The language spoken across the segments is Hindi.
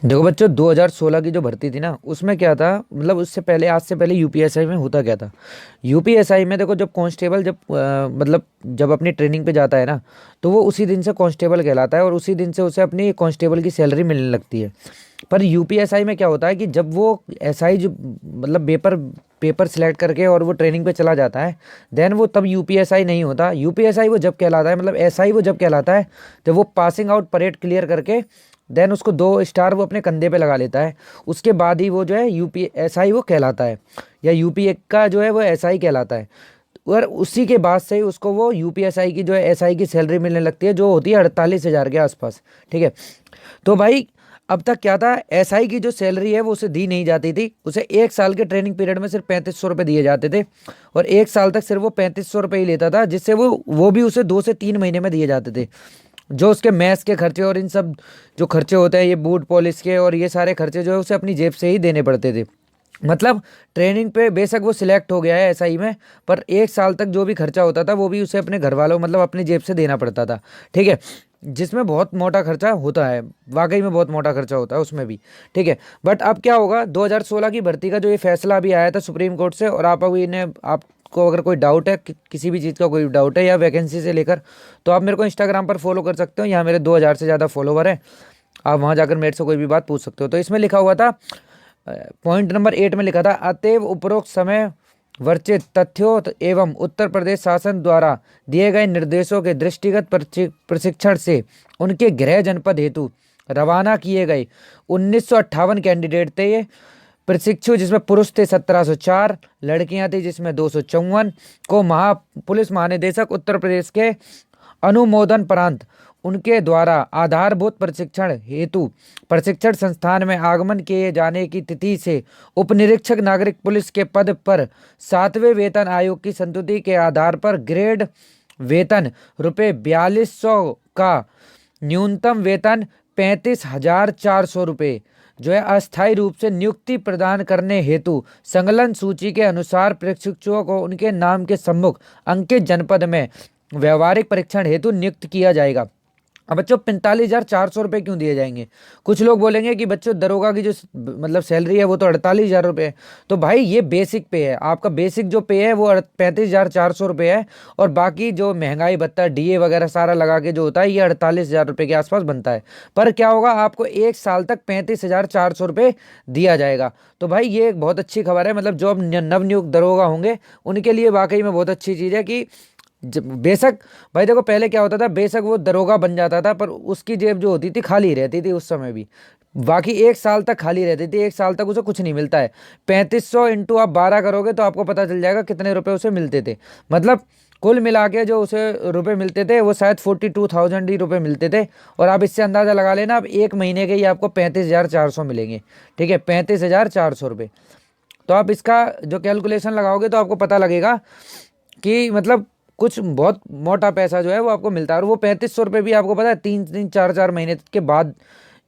देखो बच्चों, 2016 की जो भर्ती थी ना, उसमें क्या था, मतलब उससे पहले, आज से पहले यूपीएसआई में होता क्या था। यूपीएसआई में देखो, जब कांस्टेबल जब मतलब जब अपनी ट्रेनिंग पे जाता है ना, तो वो उसी दिन से कांस्टेबल कहलाता है और उसी दिन से उसे अपनी कांस्टेबल की सैलरी मिलने लगती है। पर यूपीएसआई में क्या होता है कि जब वो एसआई जो मतलब पेपर पेपर सिलेक्ट करके और वो ट्रेनिंग पे चला जाता है, देन वो तब यूपीएसआई नहीं होता। यूपीएसआई वो जब कहलाता है, मतलब एसआई वो जब कहलाता है जब वो पासिंग आउट परेड क्लियर करके देन उसको 2 स्टार वो अपने कंधे पे लगा लेता है। उसके बाद ही वो जो है यूपी एसआई वो कहलाता है, या यूपी एक का जो है वो एसआई कहलाता है। और उसी के बाद से ही उसको वो यूपीएसआई की जो है एसआई की सैलरी मिलने लगती है, जो होती है 48,000 के आसपास। ठीक है। तो भाई, अब तक क्या था, एसआई की जो सैलरी है वो उसे दी नहीं जाती थी। उसे 1 साल के ट्रेनिंग पीरियड में सिर्फ 3500 रुपये दिए जाते थे, और 1 साल तक सिर्फ वो 3500 रुपये ही लेता था, जिससे वो भी उसे 2 से 3 महीने में दिए जाते थे। जो उसके मैथ्स के खर्चे और इन सब जो खर्चे होते हैं, ये बूट पॉलिश के और ये सारे खर्चे जो है उसे अपनी जेब से ही देने पड़ते थे। मतलब ट्रेनिंग पे बेशक वो सिलेक्ट हो गया है एसआई में, पर 1 साल तक जो भी खर्चा होता था वो भी उसे अपने घर वालों, मतलब अपनी जेब से देना पड़ता था। ठीक है। जिसमें बहुत मोटा खर्चा होता है, वाकई में बहुत मोटा खर्चा होता है उसमें भी। ठीक है। बट अब क्या होगा, 2016 की भर्ती का जो ये फैसला अभी आया था सुप्रीम कोर्ट से, और आप अभी इन्हें आपको अगर कोई डाउट है किसी भी चीज़ का कोई डाउट है या वैकेंसी से लेकर, तो आप मेरे को इंस्टाग्राम पर फॉलो कर सकते हो। यहाँ मेरे 2000 से ज़्यादा फॉलोवर हैं। आप वहाँ जाकर मेरे से कोई भी बात पूछ सकते हो। तो इसमें लिखा हुआ था, पॉइंट नंबर 8 में लिखा था, अतएव उपरोक्त समय वर्चित तथ्यों एवं उत्तर प्रदेश शासन द्वारा दिए गए निर्देशों के दृष्टिगत प्रशिक्षण से उनके गृह जनपद हेतु रवाना किए गए 1958 कैंडिडेट थे ये प्रशिक्षु, जिसमें पुरुष थे 1704, लड़कियां थी जिसमें 254, को पुलिस महानिदेशक उत्तर प्रदेश के अनुमोदन प्रांत उनके द्वारा आधारभूत प्रशिक्षण हेतु प्रशिक्षण संस्थान में आगमन किए जाने की तिथि से उपनिरीक्षक नागरिक पुलिस के पद पर 7वें वेतन आयोग की संस्तुति के आधार पर ग्रेड वेतन ₹4200 का, न्यूनतम वेतन 35,400 रुपये जो है अस्थायी रूप से नियुक्ति प्रदान करने हेतु संलग्न सूची के अनुसार प्रशिक्षुओं को उनके नाम के सम्मुख अंकित जनपद में व्यवहारिक परीक्षण हेतु नियुक्त किया जाएगा। अब बच्चों, 45,400 रुपये क्यों दिए जाएंगे? कुछ लोग बोलेंगे कि बच्चों दरोगा की जो मतलब सैलरी है वो तो 48,000 रुपये है। तो भाई ये बेसिक पे है, आपका बेसिक जो पे है वो 35,400 रुपये है, और बाकी जो महंगाई भत्ता डीए वगैरह सारा लगा के जो होता है ये 48,000 रुपये के आसपास बनता है। पर क्या होगा, आपको 1 साल तक 35,400 रुपये दिया जाएगा। तो भाई ये एक बहुत अच्छी खबर है, मतलब जो अब नवनियुक्त दरोगा होंगे उनके लिए वाकई में बहुत अच्छी चीज़ है कि बेशक, भाई देखो पहले क्या होता था, बेशक वो दरोगा बन जाता था पर उसकी जेब जो होती थी खाली रहती थी उस समय भी। बाकी 1 साल तक खाली रहती थी, 1 साल तक उसे कुछ नहीं मिलता है। 3500 इंटू आप 12 करोगे तो आपको पता चल जाएगा कितने रुपए उसे मिलते थे। मतलब कुल मिला के जो उसे रुपए मिलते थे वो शायद 42,000 ही रुपए मिलते थे। और आप इससे अंदाज़ा लगा लेना, अब 1 महीने के ही आपको 35,400 मिलेंगे। ठीक है, 35,400 रुपये। तो आप इसका जो कैलकुलेशन लगाओगे तो आपको पता लगेगा कि मतलब कुछ बहुत मोटा पैसा जो है वो आपको मिलता है। और वो 3500 रुपये भी आपको पता है 3-3 4-4 महीने के बाद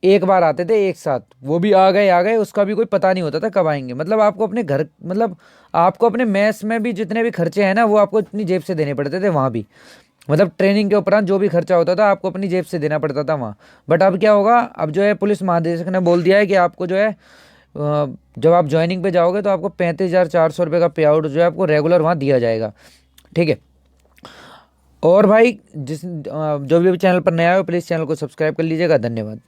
एक बार आते थे एक साथ, वो भी आ गए, उसका भी कोई पता नहीं होता था कब आएंगे। मतलब आपको अपने घर, मतलब आपको अपने मैस में भी जितने भी खर्चे हैं ना वो आपको अपनी जेब से देने पड़ते थे वहाँ भी। मतलब ट्रेनिंग के उपरांत जो भी खर्चा होता था आपको अपनी जेब से देना पड़ता था वहाँ। बट अब क्या होगा, अब जो है पुलिस महानिदेशक ने बोल दिया है कि आपको जो है जब आप ज्वाइनिंग पे जाओगे तो आपको 35,400 रुपये का पे आउट जो है आपको रेगुलर वहाँ दिया जाएगा। ठीक है। और भाई जो भी चैनल पर नया हो प्लीज़ चैनल को सब्सक्राइब कर लीजिएगा। धन्यवाद।